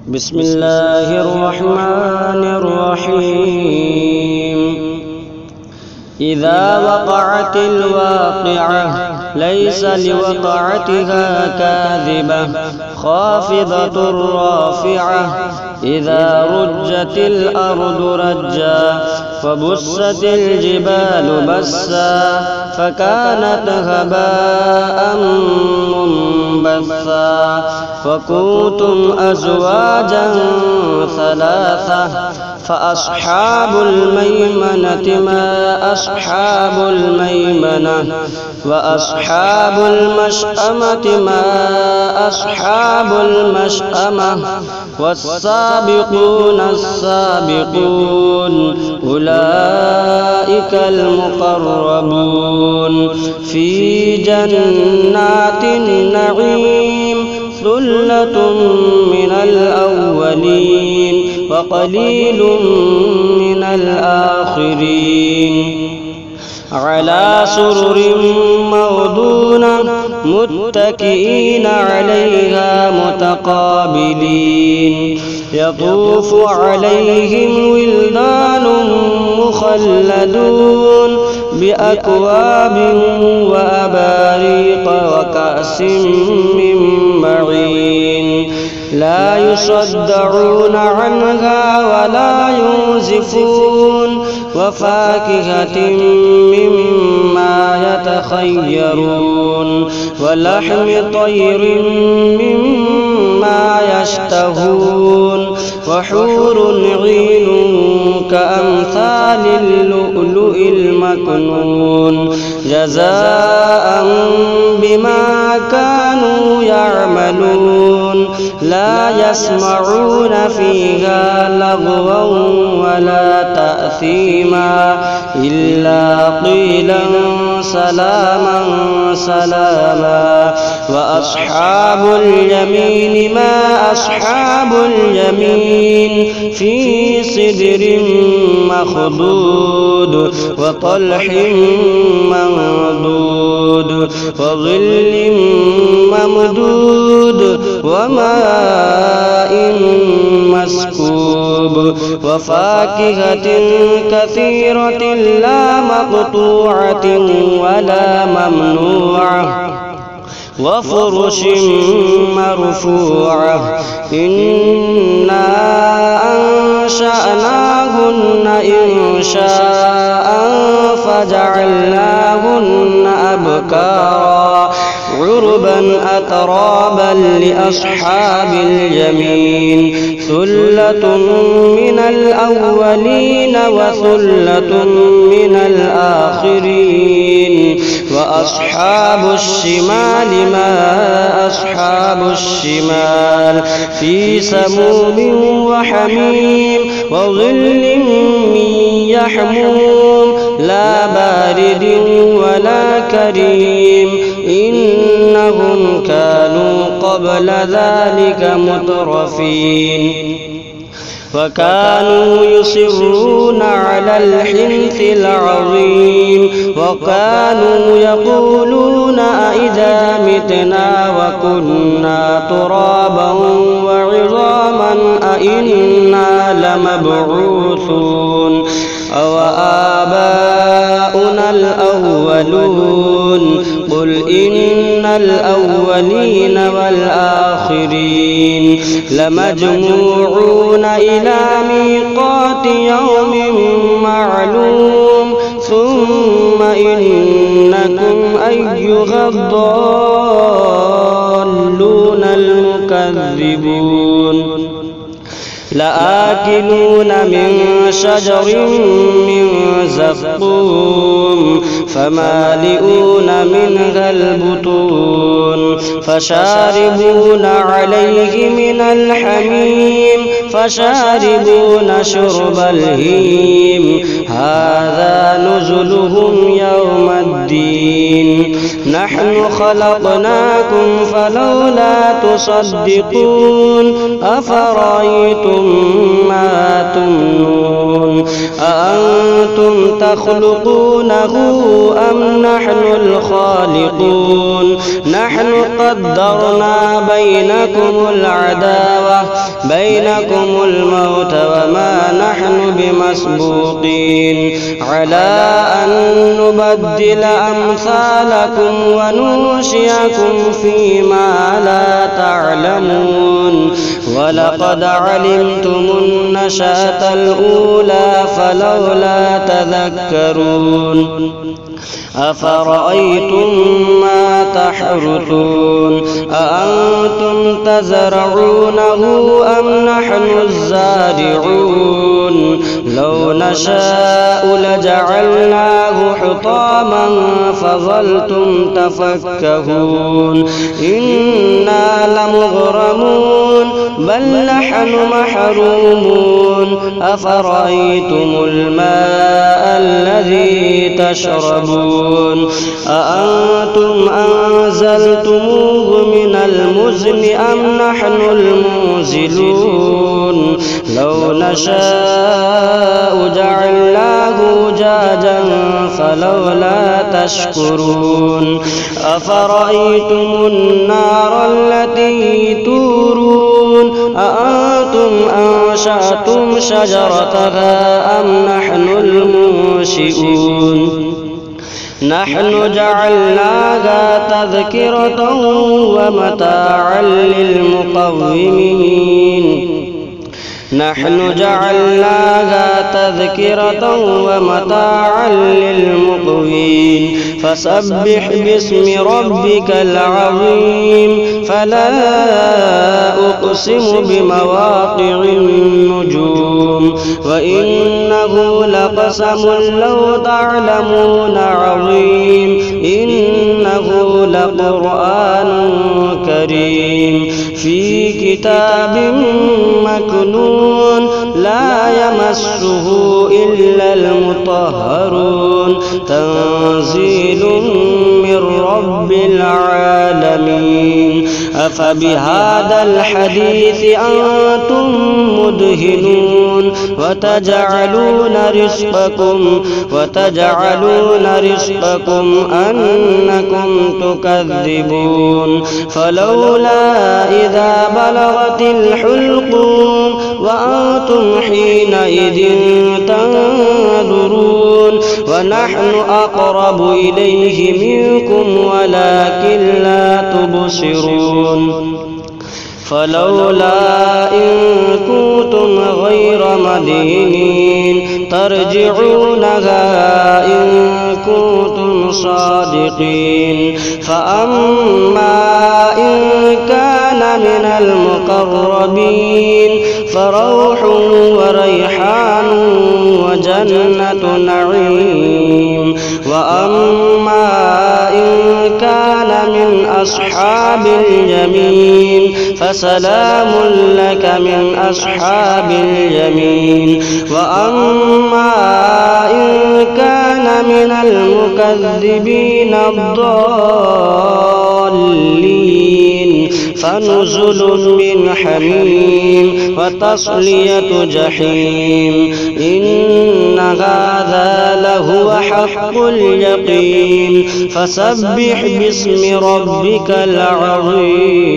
بسم الله الرحمن الرحيم. إذا وقعت الواقعة ليس لوقعتها كاذبة خافضة رافعة. إذا رجت الأرض رجا وبست الجبال بسا فكانت هباء منبثا. وكنتم أزواجا ثلاثة فأصحاب الميمنة ما أصحاب الميمنة وأصحاب المشأمة ما أصحاب المشأمة. والسابقون السابقون أولئك المقربون في جنات النعيم. ثلة من الأولين وقليل من الآخرين. على سرر موضونة متكئين عليها متقابلين. يطوف عليهم ولدان مخلدون بأكواب وأباريق وكأس من معين. لا يصدعون عنها ولا ينزفون. وفاكهة مما يتخيرون ولحم طير مما يشتهون. وحور عين كأمثال اللؤلؤ المكنون جزاء بما كانوا يعملون. لا يسمعون فيها لغوا ولا تأثيما إلا قيلا سلاما سلاما. وأصحاب اليمين ما أصحاب اليمين في سدر مخضود وطلح منضود وظل ممدود وماء مسكوب. وفاكهة كثيرة لا مقطوعة ولا ممنوعة وفرش مرفوعة. إنا أنشأناهن إنشاء فجعلناهن أبكارا عربا أترابا لأصحاب اليمين. ثلة من الأولين وثلة من الآخرين. وأصحاب الشمال ما أصحاب الشمال في سموم وحميم وظل من يحموم لا بارد ولا كريم. إنهم كانوا قبل ذلك مترفين وكانوا يصرون على الحنث العظيم. وكانوا يقولون أئذا متنا وكنا ترابا وعظاما أئنا لمبعوثون أوآباؤنا الأولون. قل إن الأولين والآخرين لمجموعون إلى ميقات يوم معلوم. ثم إنكم أيها الضالون المكذبون لآكلون من شجر من زقوم فمالئون منها البطون فشاربون عليه من الحميم فشاربون شرب الهيم. هذا نزلهم يوم الدين. نحن خلقناكم فلولا تصدقون. أفرأيتم ما تمنون أأنتم تخلقونه أم نحن الخالقون نحن قدرنا بينكم العداوة بينكم الموت وما نحن بمسبوقين على أن نبدل أمثالكم وننشئكم فيما لا تعلمون ولقد علمتم النشأة الأولى فلولا تذكرون أفرأيتم ما تحرثون أأنتم تزرعونه أم نحن الزارعون لو نشاء لجعلناه حطاما فظلتم تفكهون إنا لمغرمون بل نحن محرومون أفرأيتم الماء الذي تشربون أأنتم أنزلتموه من المزن أم نحن المنزلون لو نشاء جعلناه أجاجا فلولا تشكرون أفرأيتم النار التي تورون أأنتم أنشأتم شجرتها أم نحن المنشئون نحن جعلناها تذكرة ومتاعا للمقومين نحن جعلناها تذكرة ومتاعا للمقوين فسبح باسم ربك العظيم فلا أقسم بمواقع النجوم وإنه لقسم لو تعلمون عظيم إنه لقرآن كريم في كتاب مكنون لا يمسه إلا المطهرون تنزيل من رب العالمين أفبهذا الحديث أنتم مدهنون وتجعلون رزقكم أنكم تكذبون فلولا إذا بلغت الحلقوم وأنتم حينئذ تنظرون ونحن أقرب إليه منكم ولكن لا تبصرون فلولا إن كنتم غير مدينين ترجعونها إن كنتم صادقين فأما إن كان من المقربين فروح وريحان وجنة نعيم وأما إن كان من أصحاب اليمين فسلام لك من أصحاب اليمين وأما إن كان من المكذبين الضالين فنزل من حميم وتصلية جحيم إن هذا لهو حق اليقين فسبح باسم ربك العظيم